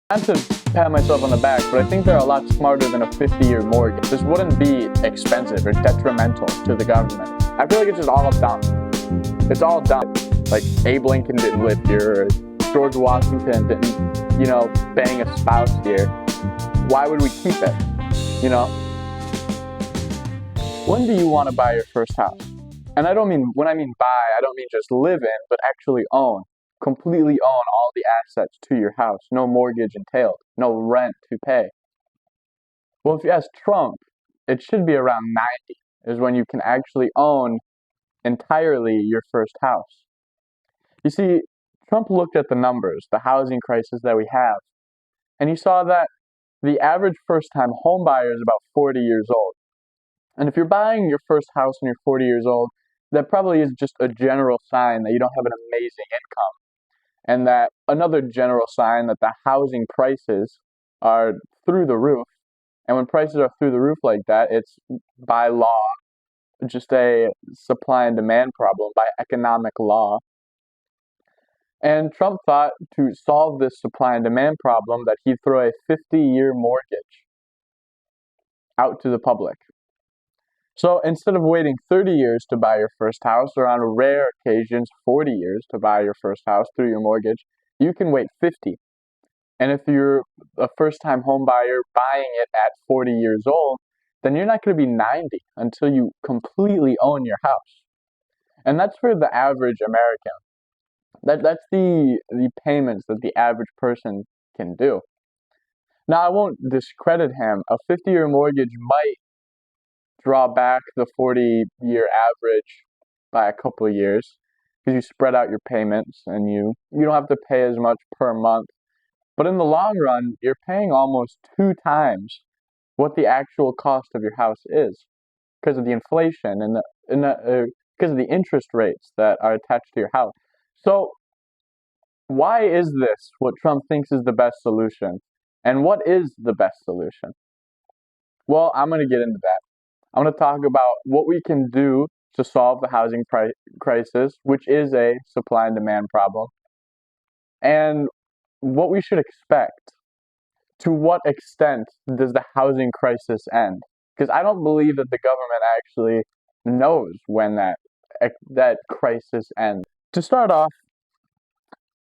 Not to pat myself on the back, but I think they're a lot smarter than a 50-year mortgage. This wouldn't be expensive or detrimental to the government. I feel like it's just all dumb. It's all dumb. Like Abe Lincoln didn't live here, or George Washington didn't, bang a spouse here. Why would we keep it? When do you want to buy your first house? And when I mean buy, I don't mean just live in, but actually own. Completely own all the assets to your house. No mortgage entailed. No rent to pay. Well, if you ask Trump, it should be around 90 is when you can actually own entirely your first house. You see, Trump looked at the numbers, the housing crisis that we have, and he saw that the average first-time home buyer is about 40 years old. And if you're buying your first house when you're 40 years old, that probably is just a general sign that you don't have an amazing income. And that another general sign that the housing prices are through the roof. And when prices are through the roof like that, it's by law, just a supply and demand problem, by economic law. And Trump thought to solve this supply and demand problem that he'd throw a 50-year mortgage out to the public. So instead of waiting 30 years to buy your first house, or on rare occasions 40 years to buy your first house through your mortgage, you can wait 50. And if you're a first-time home buyer buying it at 40 years old, then you're not going to be 90 until you completely own your house. And that's for the average American. That's the payments that the average person can do. Now, I won't discredit him. A 50-year mortgage might draw back the 40-year average by a couple of years because you spread out your payments and you don't have to pay as much per month. But in the long run, you're paying almost 2 times what the actual cost of your house is because of the inflation and because of the interest rates that are attached to your house. So why is this what Trump thinks is the best solution? And what is the best solution? Well, I'm going to get into that. I'm going to talk about what we can do to solve the housing crisis, which is a supply and demand problem, and what we should expect. To what extent does the housing crisis end? Because I don't believe that the government actually knows when that crisis ends. To start off,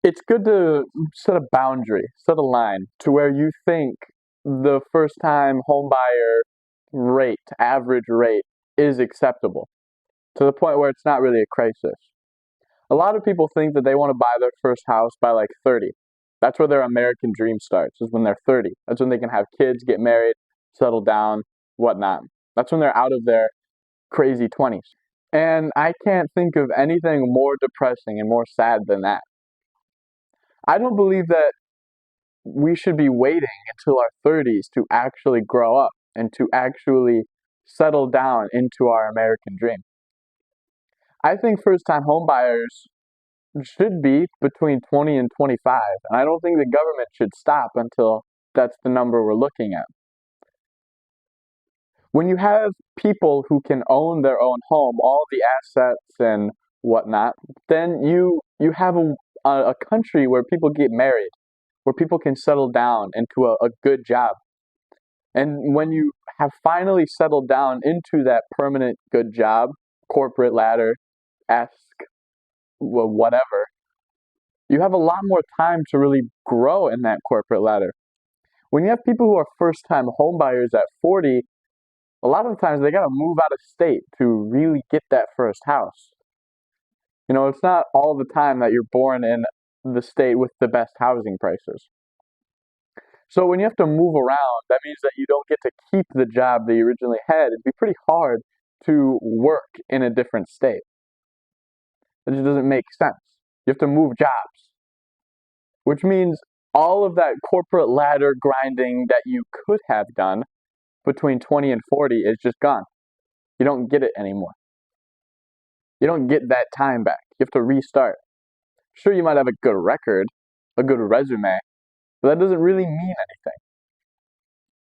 it's good to set a boundary, set a line to where you think the first-time homebuyer average rate, is acceptable, to the point where it's not really a crisis. A lot of people think that they want to buy their first house by like 30. That's where their American dream starts, is when they're 30. That's when they can have kids, get married, settle down, whatnot. That's when they're out of their crazy 20s. And I can't think of anything more depressing and more sad than that. I don't believe that we should be waiting until our 30s to actually grow up and to actually settle down into our American dream. I think first-time homebuyers should be between 20 and 25, and I don't think the government should stop until that's the number we're looking at. When you have people who can own their own home, all the assets and whatnot, then you have a country where people get married, where people can settle down into a good job. And when you have finally settled down into that permanent good job, corporate ladder-esque, whatever, you have a lot more time to really grow in that corporate ladder. When you have people who are first-time homebuyers at 40, a lot of times they got to move out of state to really get that first house. It's not all the time that you're born in the state with the best housing prices. So when you have to move around, that means that you don't get to keep the job that you originally had. It'd be pretty hard to work in a different state. It just doesn't make sense. You have to move jobs, which means all of that corporate ladder grinding that you could have done between 20 and 40 is just gone. You don't get it anymore. You don't get that time back. You have to restart. Sure, you might have a good record, a good resume, but that doesn't really mean anything.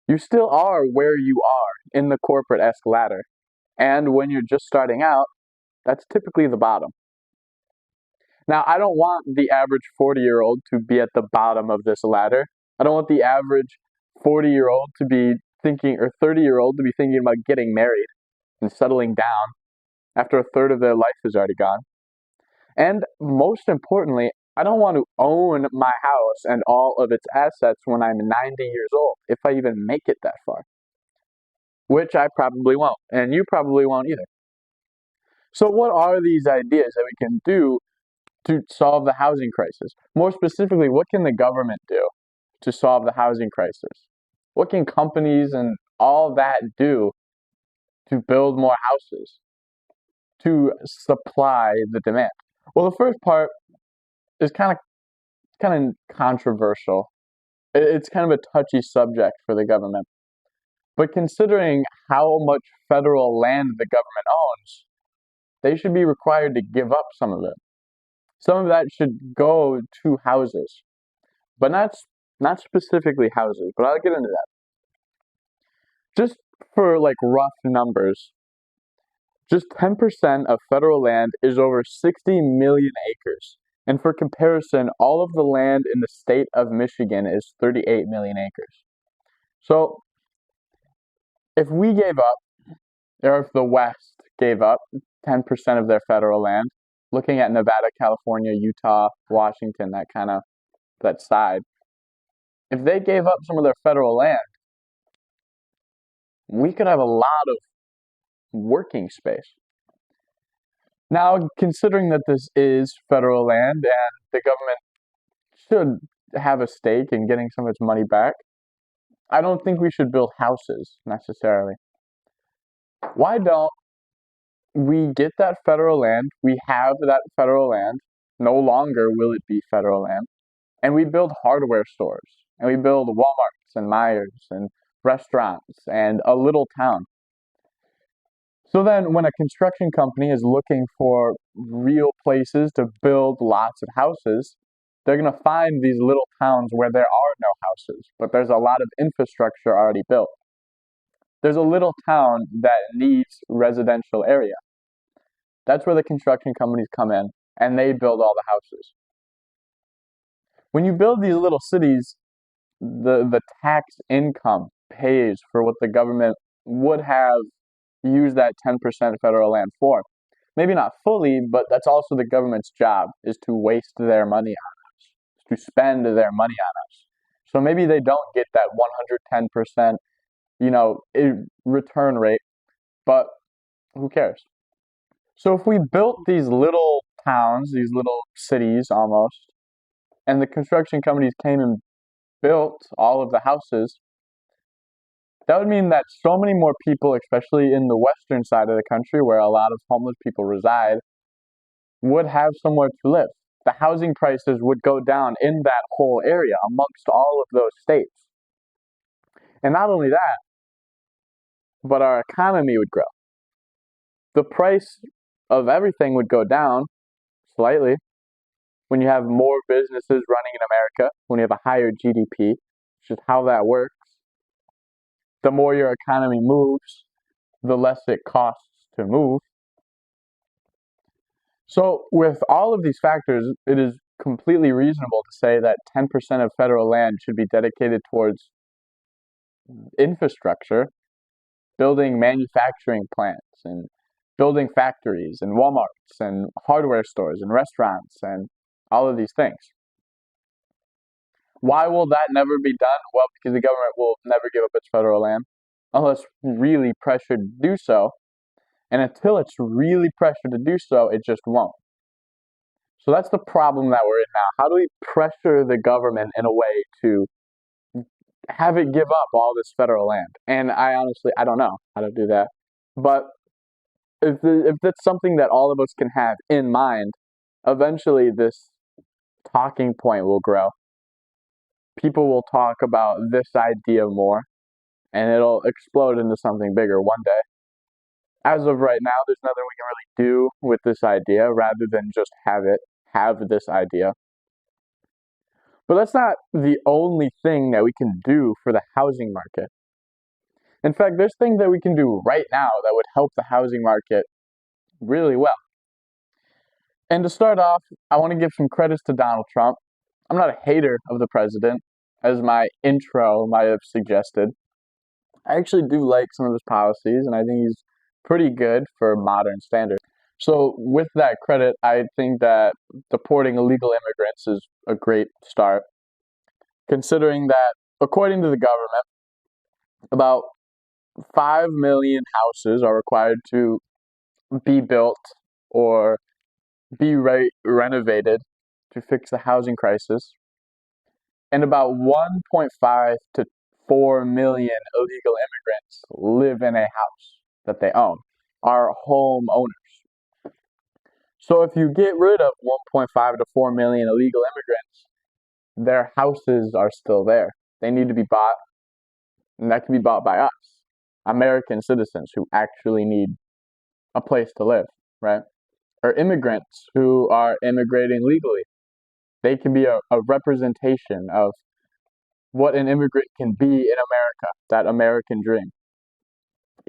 You still are where you are in the corporate-esque ladder. And when you're just starting out, that's typically the bottom. Now, I don't want the average 40-year-old to be at the bottom of this ladder. I don't want the average 40-year-old to be thinking, or 30-year-old to be thinking about getting married and settling down after a third of their life is already gone. And most importantly, I don't want to own my house and all of its assets when I'm 90 years old, if I even make it that far, which I probably won't, and you probably won't either. So, what are these ideas that we can do to solve the housing crisis? More specifically, what can the government do to solve the housing crisis? What can companies and all that do to build more houses, to supply the demand? Well, the first part is kind of controversial. It's kind of a touchy subject for the government. But considering how much federal land the government owns, they should be required to give up some of it. Some of that should go to houses, but not specifically houses, but I'll get into that. Just for like rough numbers, just 10% of federal land is over 60 million acres. And for comparison, all of the land in the state of Michigan is 38 million acres. So if we gave up, or if the West gave up 10% of their federal land, looking at Nevada, California, Utah, Washington, that side, if they gave up some of their federal land, we could have a lot of working space. Now, considering that this is federal land and the government should have a stake in getting some of its money back, I don't think we should build houses necessarily. Why don't we get that federal land? We have that federal land. No longer will it be federal land. And we build hardware stores. And we build Walmarts and Myers and restaurants and a little town. So then when a construction company is looking for real places to build lots of houses, they're going to find these little towns where there are no houses, but there's a lot of infrastructure already built. There's a little town that needs residential area. That's where the construction companies come in, and they build all the houses. When you build these little cities, the tax income pays for what the government would have used that 10% federal land for. Maybe not fully, but that's also the government's job, is to waste their money on us, to spend their money on us. So maybe they don't get that 110%, return rate, but who cares? So if we built these little towns, these little cities almost, and the construction companies came and built all of the houses, that would mean that so many more people, especially in the western side of the country where a lot of homeless people reside, would have somewhere to live. The housing prices would go down in that whole area amongst all of those states. And not only that, but our economy would grow. The price of everything would go down slightly when you have more businesses running in America, when you have a higher GDP, which is how that works. The more your economy moves, the less it costs to move. So with all of these factors, it is completely reasonable to say that 10% of federal land should be dedicated towards infrastructure, building manufacturing plants and building factories and Walmarts and hardware stores and restaurants and all of these things. Why will that never be done? Well, because the government will never give up its federal land unless really pressured to do so. And until it's really pressured to do so, it just won't. So that's the problem that we're in now. How do we pressure the government in a way to have it give up all this federal land? And I don't know how to do that. But if that's something that all of us can have in mind, eventually this talking point will grow. People will talk about this idea more, and it'll explode into something bigger one day. As of right now, there's nothing we can really do with this idea rather than just have this idea. But that's not the only thing that we can do for the housing market. In fact, there's things that we can do right now that would help the housing market really well. And to start off, I want to give some credits to Donald Trump. I'm not a hater of the president. as my intro might have suggested, I actually do like some of his policies, and I think he's pretty good for modern standards. So, with that credit, I think that deporting illegal immigrants is a great start, considering that, according to the government, about 5 million houses are required to be built or be renovated to fix the housing crisis, and about 1.5 to 4 million illegal immigrants live in a house that they own, are home owners. So if you get rid of 1.5 to 4 million illegal immigrants, their houses are still there. They need to be bought, and that can be bought by us, American citizens who actually need a place to live, right? Or immigrants who are immigrating legally. They can be a representation of what an immigrant can be in America, that American dream.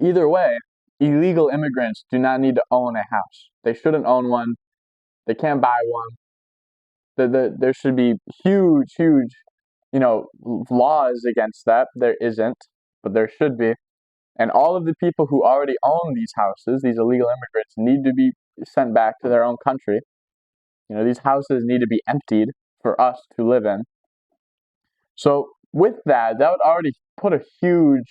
Either way, illegal immigrants do not need to own a house. They shouldn't own one. They can't buy one. There should be huge, laws against that. There isn't, but there should be. And all of the people who already own these houses, these illegal immigrants, need to be sent back to their own country. These houses need to be emptied for us to live in. So with that would already put a huge,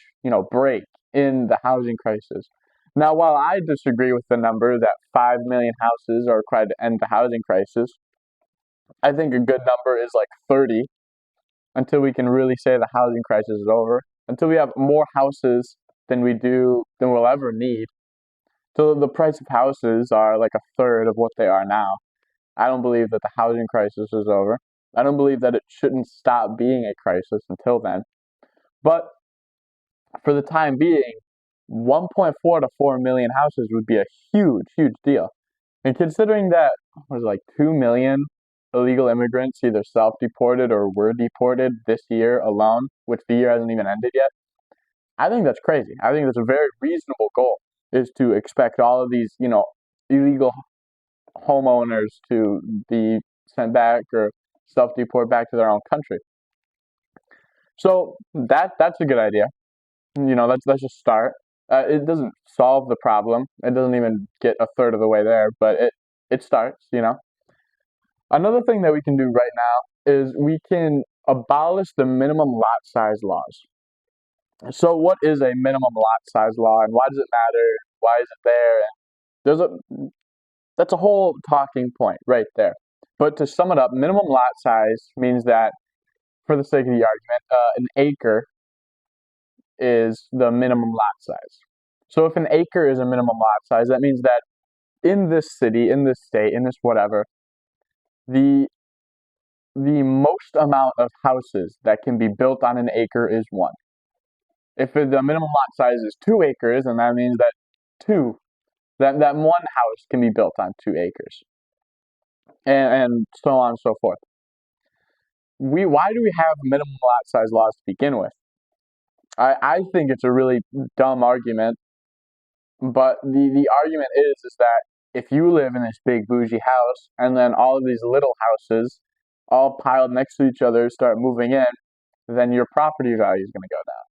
break in the housing crisis. Now, while I disagree with the number that 5 million houses are required to end the housing crisis, I think a good number is like 30 until we can really say the housing crisis is over, until we have more houses than we'll ever need. So the price of houses are like a third of what they are now. I don't believe that the housing crisis is over. I don't believe that it shouldn't stop being a crisis until then. But for the time being, 1.4 to 4 million houses would be a huge deal. And considering that there's like 2 million illegal immigrants either self-deported or were deported this year alone, which the year hasn't even ended yet, I think that's crazy. I think that's a very reasonable goal, is to expect all of these, illegal homeowners to be sent back or self-deport back to their own country. So that's a good idea. Let's just start. It doesn't solve the problem. It doesn't even get a third of the way there, but it starts. Another thing that we can do right now is we can abolish the minimum lot size laws. So what is a minimum lot size law, and why does it matter? Why is it there? That's a whole talking point right there. But to sum it up, minimum lot size means that, for the sake of the argument, an acre is the minimum lot size. So if an acre is a minimum lot size, that means that in this city, in this state, in this whatever, the most amount of houses that can be built on an acre is one. If the minimum lot size is 2 acres, then that means that that one house can be built on 2 acres, and so on and so forth. Why do we have minimum lot size laws to begin with? I think it's a really dumb argument, but the argument is that if you live in this big bougie house and then all of these little houses all piled next to each other start moving in, then your property value is going to go down.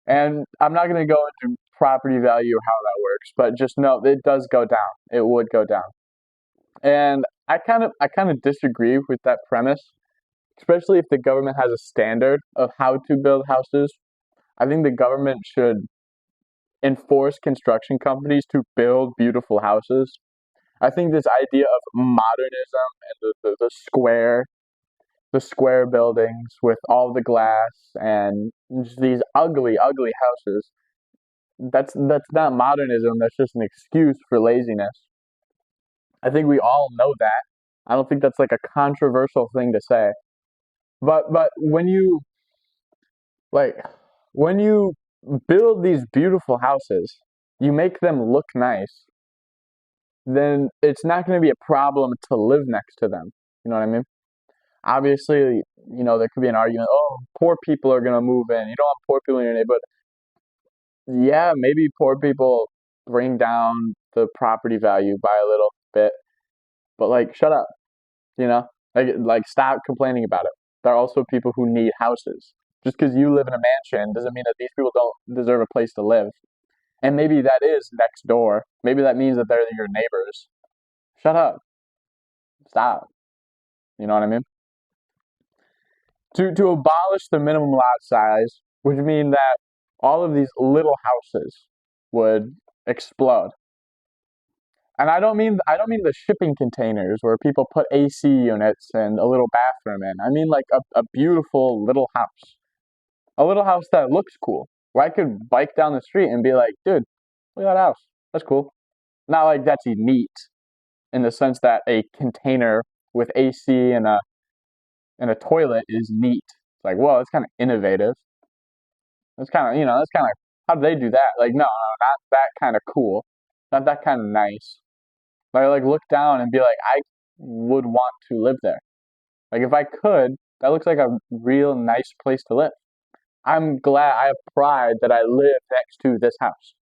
And I'm not going to go into property value or how that works, but just know it does go down. It would go down. And I kind of disagree with that premise, especially if the government has a standard of how to build houses. I think the government should enforce construction companies to build beautiful houses. I think this idea of modernism and the square buildings with all the glass and just these ugly houses, that's not modernism. That's just an excuse for laziness. I think we all know that. I don't think that's like a controversial thing to say. But like when you build these beautiful houses, you make them look nice, then it's not going to be a problem to live next to them. You know what I mean? Obviously, there could be an argument, oh, poor people are going to move in. You don't want poor people in your neighborhood. Yeah, maybe poor people bring down the property value by a little bit, but like, shut up, you know? Like stop complaining about it. There are also people who need houses. Just because you live in a mansion doesn't mean that these people don't deserve a place to live. And maybe that is next door. Maybe that means that they're your neighbors. Shut up. Stop. You know what I mean? To abolish the minimum lot size would mean that all of these little houses would explode. And I don't mean the shipping containers where people put AC units and a little bathroom in. I mean like a beautiful little house. A little house that looks cool. Where I could bike down the street and be like, dude, look at that house. That's cool. Not like that's neat in the sense that a container with AC and a toilet is neat. It's like, whoa, that's kind of innovative. That's kind of, how do they do that? Like, no, not that kind of cool. Not that kind of nice. Like look down and be like, I would want to live there. Like, if I could, that looks like a real nice place to live. I'm glad I have pride that I live next to this house.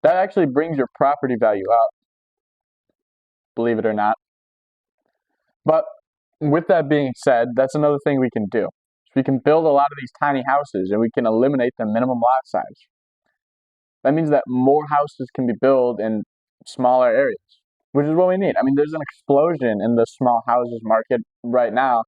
That actually brings your property value up, believe it or not. But with that being said, that's another thing we can do. We can build a lot of these tiny houses and we can eliminate the minimum lot size. That means that more houses can be built in smaller areas, which is what we need. I mean, there's an explosion in the small houses market right now.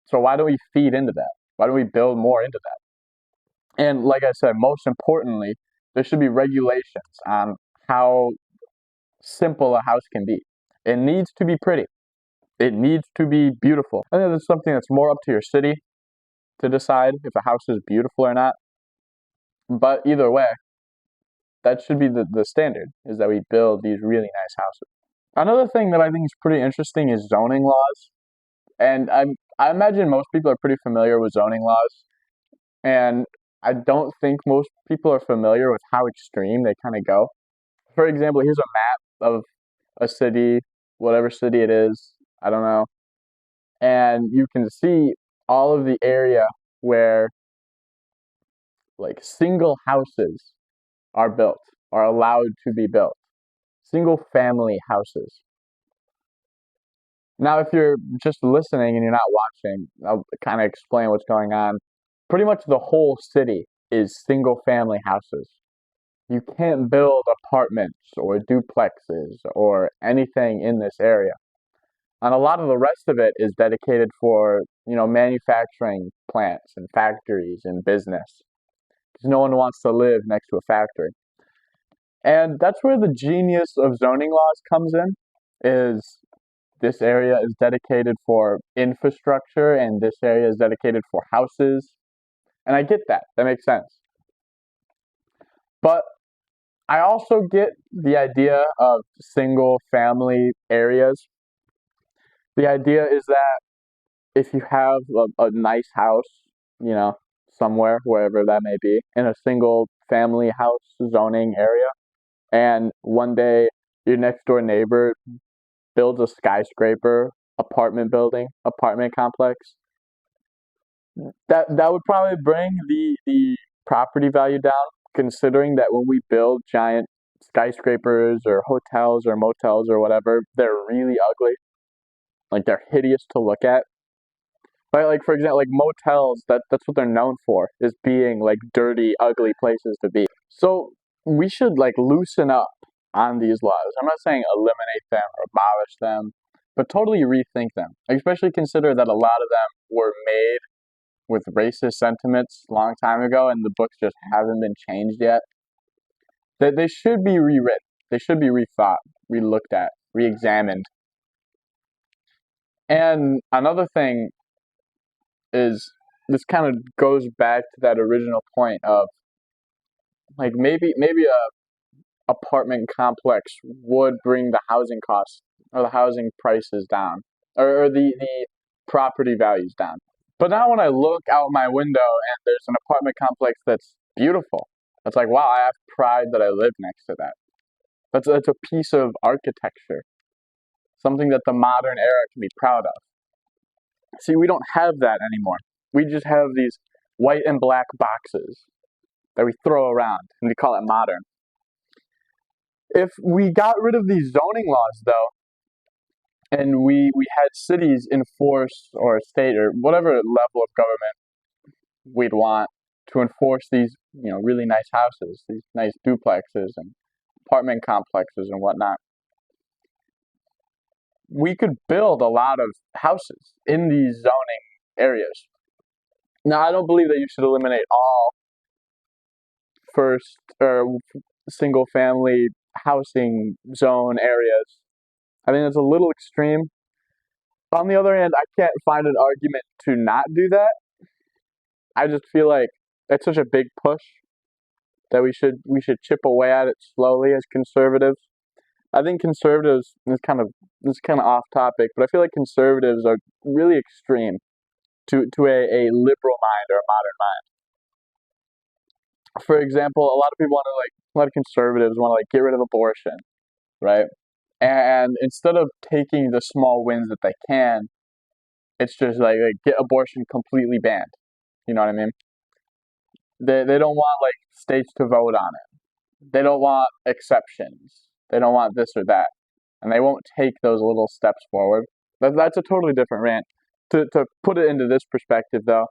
So why don't we feed into that? Why don't we build more into that? And like I said, most importantly, there should be regulations on how simple a house can be. It needs to be pretty. It needs to be beautiful. I think that's something that's more up to your city to decide if a house is beautiful or not. But either way, that should be the standard, is that we build these really nice houses. Another thing that I think is pretty interesting is zoning laws. And I imagine most people are pretty familiar with zoning laws. And I don't think most people are familiar with how extreme they kind of go. For example, here's a map of a city, whatever city it is, I don't know. And you can see all of the area where like single houses are built, are allowed to be built. Single family houses. Now, if you're just listening and you're not watching, I'll kind of explain what's going on. Pretty much the whole city is single family houses. You can't build apartments or duplexes or anything in this area. And a lot of the rest of it is dedicated for, manufacturing plants and factories and business. Because no one wants to live next to a factory. And that's where the genius of zoning laws comes in, is this area is dedicated for infrastructure and this area is dedicated for houses. And I get that. That makes sense. But I also get the idea of single family areas. The idea is that if you have a nice house, somewhere, wherever that may be, in a single family house zoning area, and one day your next door neighbor builds a skyscraper, apartment building, apartment complex, that would probably bring the property value down, considering that when we build giant skyscrapers or hotels or motels or whatever, they're really ugly. Like, they're hideous to look at. But like, for example, like motels, that's what they're known for, is being like dirty, ugly places to be. So we should like loosen up on these laws. I'm not saying eliminate them or abolish them, but totally rethink them. Especially consider that a lot of them were made with racist sentiments a long time ago, and the books just haven't been changed yet. They should be rewritten. They should be rethought, relooked at, re-examined. And another thing is, this kind of goes back to that original point of like maybe a apartment complex would bring the housing costs or the housing prices down, or the property values down. But now when I look out my window and there's an apartment complex that's beautiful, it's like, wow, I have pride that I live next to that. That's a piece of architecture, something that the modern era can be proud of. See, we don't have that anymore. We just have these white and black boxes that we throw around, and we call it modern. If we got rid of these zoning laws, though, and we had cities enforce, or a state or whatever level of government we'd want to enforce these, really nice houses, these nice duplexes and apartment complexes and whatnot. We could build a lot of houses in these zoning areas. Now, I don't believe that you should eliminate all first or single family housing zone areas. I think that's a little extreme. On the other hand, I can't find an argument to not do that. I just feel like it's such a big push that we should chip away at it slowly as conservatives. I think conservatives this is kind of off topic, but I feel like conservatives are really extreme to a liberal mind or a modern mind. For example, a lot of conservatives want to get rid of abortion, right? And instead of taking the small wins that they can, it's just get abortion completely banned. You know what I mean? They don't want states to vote on it. They don't want exceptions. They don't want this or that, and they won't take those little steps forward. That's a totally different rant. To put it into this perspective, though,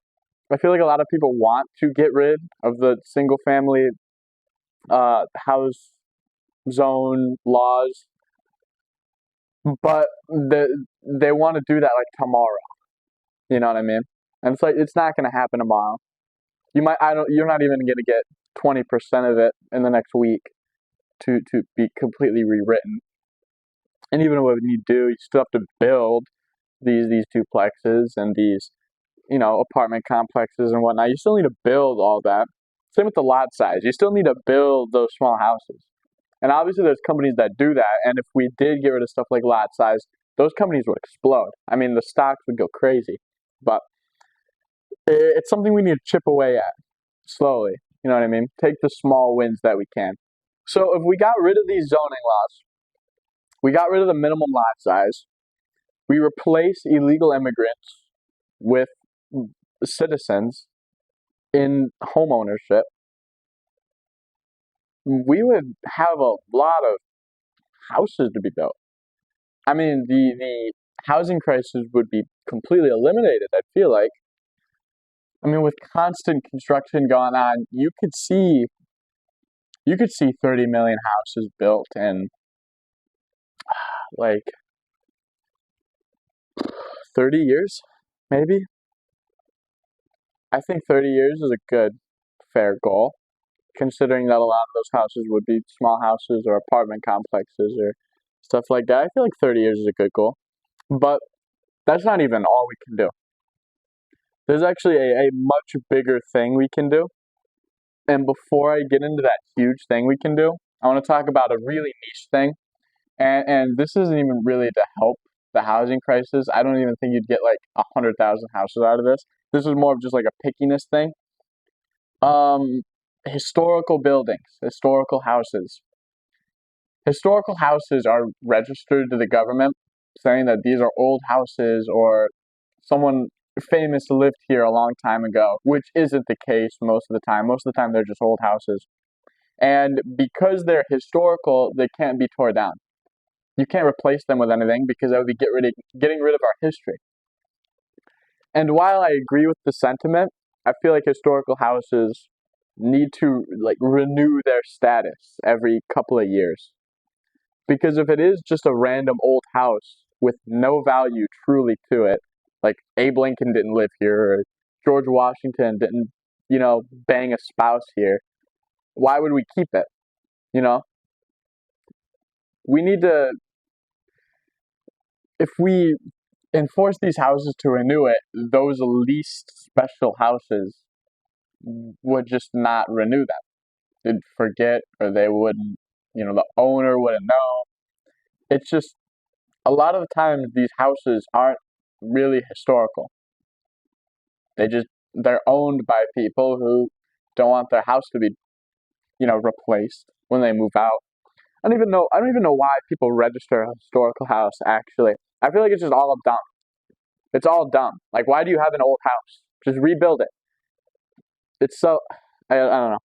I feel like a lot of people want to get rid of the single family house zone laws, but they want to do that tomorrow. You know what I mean? And it's not going to happen tomorrow. You're not even going to get 20% of it in the next week to be completely rewritten. And even when you do, you still have to build these duplexes and these apartment complexes and whatnot. You still need to build all that. Same with the lot size. You still need to build those small houses. And obviously, there's companies that do that. And if we did get rid of stuff like lot size, those companies would explode. I mean, the stocks would go crazy. But it's something we need to chip away at slowly. You know what I mean? Take the small wins that we can. So if we got rid of these zoning laws, we got rid of the minimum lot size, we replace illegal immigrants with citizens in homeownership, we would have a lot of houses to be built. I mean, the housing crisis would be completely eliminated, I feel like. I mean, with constant construction going on, you could see 30 million houses built in 30 years, maybe. I think 30 years is a good, fair goal, considering that a lot of those houses would be small houses or apartment complexes or stuff like that. I feel like 30 years is a good goal. But that's not even all we can do. There's actually a much bigger thing we can do. And before I get into that huge thing we can do, I want to talk about a really niche thing. And this isn't even really to help the housing crisis. I don't even think you'd get 100,000 houses out of this. This is more of just a pickiness thing. Historical buildings, historical houses. Historical houses are registered to the government, saying that these are old houses or someone famous lived here a long time ago, which isn't the case most of the time. Most of the time, they're just old houses. And because they're historical, they can't be torn down. You can't replace them with anything because that would be getting rid of our history. And while I agree with the sentiment, I feel like historical houses need to renew their status every couple of years. Because if it is just a random old house with no value truly to it, like Abe Lincoln didn't live here or George Washington didn't, bang a spouse here, why would we keep it? We need to, if we enforce these houses to renew it, those least special houses would just not renew them. They'd forget, or they wouldn't, the owner wouldn't know. It's just, a lot of the times these houses aren't really historical. They're owned by people who don't want their house to be, replaced when they move out. I don't even know why people register a historical house, actually. I feel like it's just all dumb. It's all dumb. Why do you have an old house? Just rebuild it. It's so, I don't know.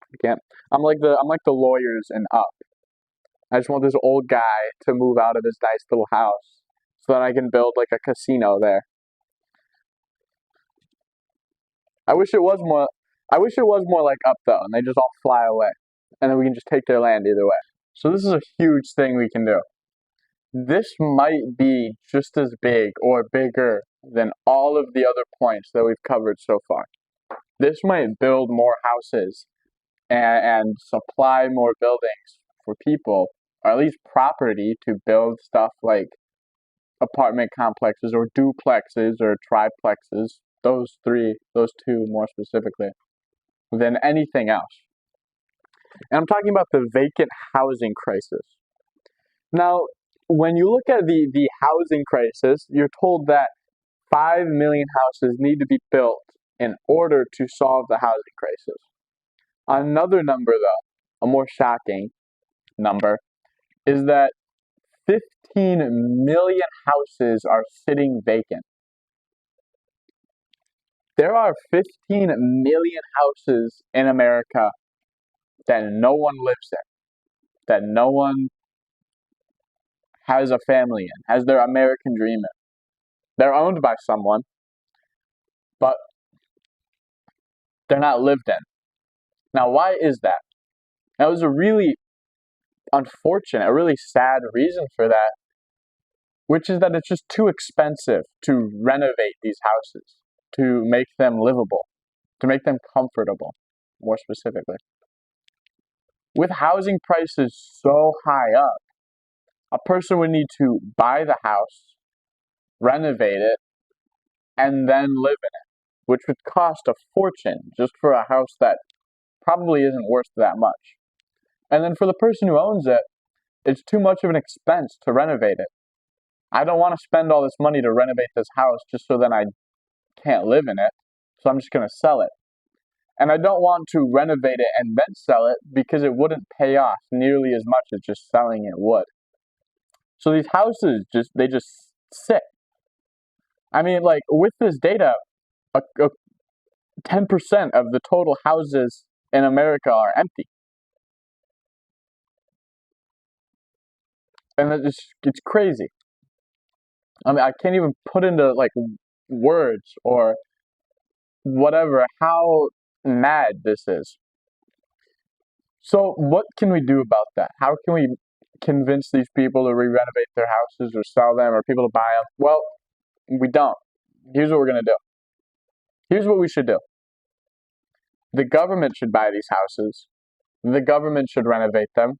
I can't. I'm like the lawyers in Up. I just want this old guy to move out of his nice little house so that I can build like a casino there. I wish it was more. I wish it was more like up though, and they just all fly away, and then we can just take their land either way. So this is a huge thing we can do. This might be just as big or bigger than all of the other points that we've covered so far. This might build more houses and supply more buildings for people, or at least property to build stuff like apartment complexes or duplexes or triplexes, those two more specifically, than anything else. And I'm talking about the vacant housing crisis. Now, when you look at the housing crisis, you're told that 5 million houses need to be built in order to solve the housing crisis. Another number, though, a more shocking number, is that 15 million houses are sitting vacant. There are 15 million houses in America that no one lives in, that no one has a family in, has their American dream in. They're owned by someone, but they're not lived in. Now, why is that? That was a really unfortunate, a really sad reason for that, which is that it's just too expensive to renovate these houses, to make them livable, to make them comfortable, more specifically. With housing prices so high up, a person would need to buy the house, renovate it, and then live in it, which would cost a fortune just for a house that probably isn't worth that much. And then for the person who owns it, it's too much of an expense to renovate it. I don't want to spend all this money to renovate this house just so then I can't live in it, so I'm just going to sell it. And I don't want to renovate it and then sell it because it wouldn't pay off nearly as much as just selling it would. So these houses they just sit. I mean, like with this data, 10% of the total houses in America are empty. And it's crazy. I mean, I can't even put into like words or whatever how mad this is. So what can we do about that? How can we convince these people to re-renovate their houses or sell them or people to buy them? Well, we don't. Here's what we're going to do. Here's what we should do. The government should buy these houses. The government should renovate them.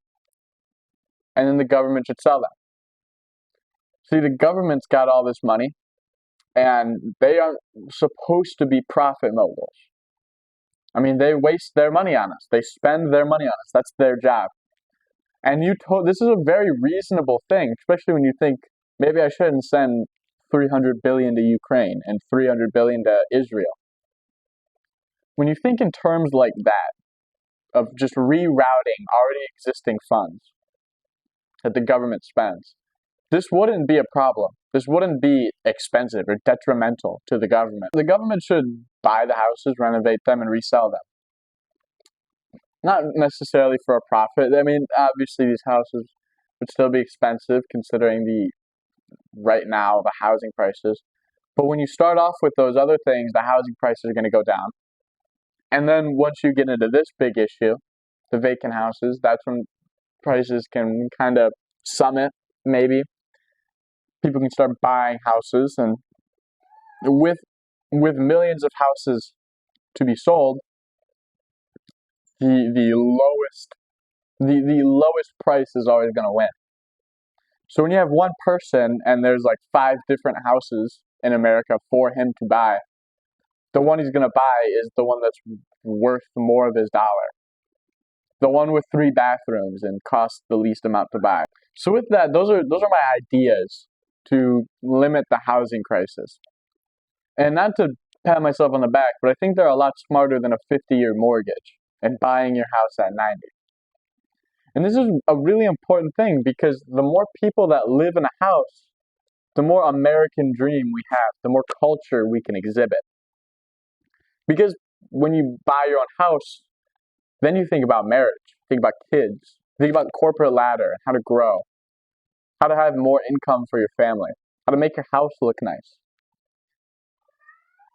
And then the government should sell them. See, the government's got all this money, and they aren't supposed to be profit moguls. I mean, they waste their money on us. They spend their money on us. That's their job. And this is a very reasonable thing, especially when you think maybe I shouldn't send 300 billion to Ukraine and 300 billion to Israel. When you think in terms like that, of just rerouting already existing funds that the government spends, this wouldn't be a problem. This wouldn't be expensive or detrimental to the government. The government should buy the houses, renovate them, and resell them. Not necessarily for a profit. I mean, obviously these houses would still be expensive considering right now the housing prices. But when you start off with those other things, the housing prices are going to go down. And then once you get into this big issue, the vacant houses, that's when prices can kind of summit, maybe. People can start buying houses, and with millions of houses to be sold, the lowest price is always going to win. So when you have one person and there's like 5 different houses in America for him to buy, the one he's going to buy is the one that's worth more of his dollar. The one with 3 bathrooms and costs the least amount to buy. So with that, those are my ideas to limit the housing crisis. And not to pat myself on the back, but I think they're a lot smarter than a 50-year mortgage and buying your house at 90. And this is a really important thing because the more people that live in a house, the more American dream we have, the more culture we can exhibit. Because when you buy your own house, then you think about marriage, think about kids, think about the corporate ladder and how to grow, how to have more income for your family. how to make your house look nice.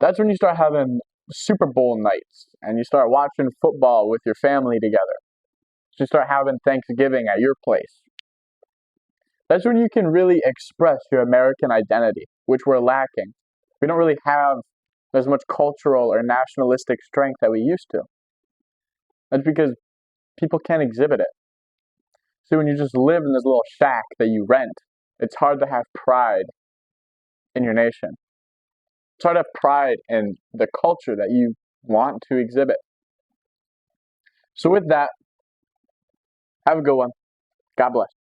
That's when you start having Super Bowl nights and you start watching football with your family together. So you start having Thanksgiving at your place. That's when you can really express your American identity, which we're lacking. We don't really have as much cultural or nationalistic strength that we used to. That's because people can't exhibit it. See, when you just live in this little shack that you rent, it's hard to have pride in your nation. It's hard to have pride in the culture that you want to exhibit. So with that, have a good one. God bless.